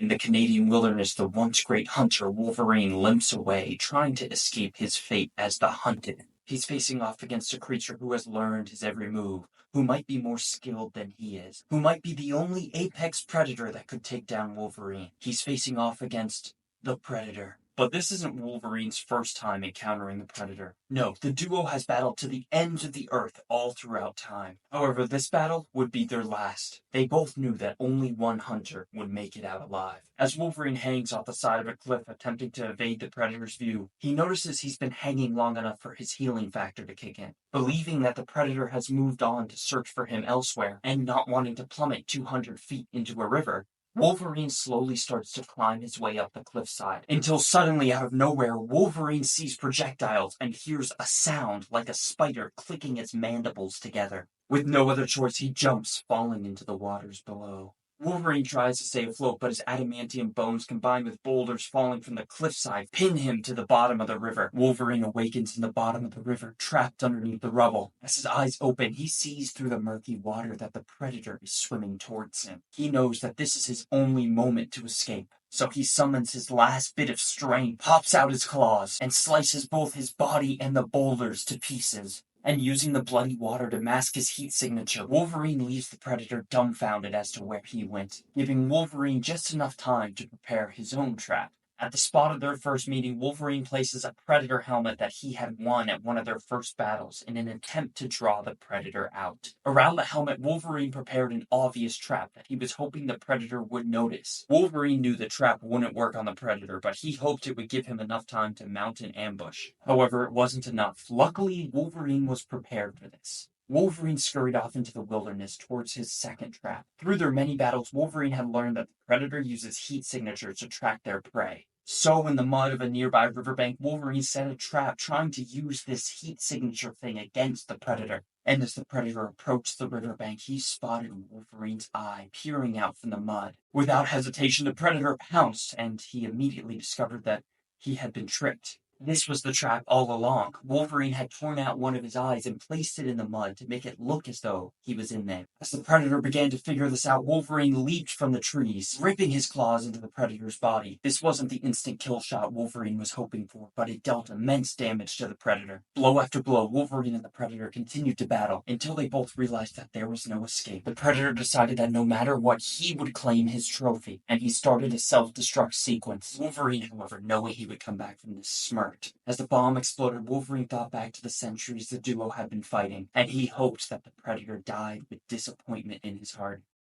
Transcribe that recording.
In the Canadian wilderness, the once great hunter Wolverine limps away, trying to escape his fate as the hunted. He's facing off against a creature who has learned his every move, who might be more skilled than he is, who might be the only apex predator that could take down Wolverine. He's facing off against the Predator. But this isn't Wolverine's first time encountering the Predator. No, the duo has battled to the ends of the earth all throughout time. However, this battle would be their last. They both knew that only one hunter would make it out alive. As Wolverine hangs off the side of a cliff attempting to evade the Predator's view, he notices he's been hanging long enough for his healing factor to kick in. Believing that the Predator has moved on to search for him elsewhere, and not wanting to plummet 200 feet into a river, Wolverine slowly starts to climb his way up the cliffside, until suddenly out of nowhere, Wolverine sees projectiles and hears a sound like a spider clicking its mandibles together. With no other choice, he jumps, falling into the waters below. Wolverine tries to stay afloat, but his adamantium bones combined with boulders falling from the cliffside pin him to the bottom of the river. Wolverine awakens in the bottom of the river, trapped underneath the rubble. As his eyes open, he sees through the murky water that the Predator is swimming towards him. He knows that this is his only moment to escape. So he summons his last bit of strength, pops out his claws, and slices both his body and the boulders to pieces. And using the bloody water to mask his heat signature, Wolverine leaves the Predator dumbfounded as to where he went, giving Wolverine just enough time to prepare his own trap. At the spot of their first meeting, Wolverine places a Predator helmet that he had won at one of their first battles in an attempt to draw the Predator out. Around the helmet, Wolverine prepared an obvious trap that he was hoping the Predator would notice. Wolverine knew the trap wouldn't work on the Predator, but he hoped it would give him enough time to mount an ambush. However, it wasn't enough. Luckily, Wolverine was prepared for this. Wolverine scurried off into the wilderness towards his second trap. Through their many battles, Wolverine had learned that the Predator uses heat signatures to track their prey. So, in the mud of a nearby riverbank, Wolverine set a trap trying to use this heat signature thing against the Predator. And as the Predator approached the riverbank, he spotted Wolverine's eye peering out from the mud. Without hesitation, the Predator pounced, and he immediately discovered that he had been tricked. This was the trap all along. Wolverine had torn out one of his eyes and placed it in the mud to make it look as though he was in there. As the Predator began to figure this out, Wolverine leaped from the trees, ripping his claws into the Predator's body. This wasn't the instant kill shot Wolverine was hoping for, but it dealt immense damage to the Predator. Blow after blow, Wolverine and the Predator continued to battle until they both realized that there was no escape. The Predator decided that no matter what, he would claim his trophy, and he started a self-destruct sequence. Wolverine, however, knowing he would come back from this, smirked. As the bomb exploded, Wolverine thought back to the centuries the duo had been fighting, and he hoped that the Predator died with disappointment in his heart.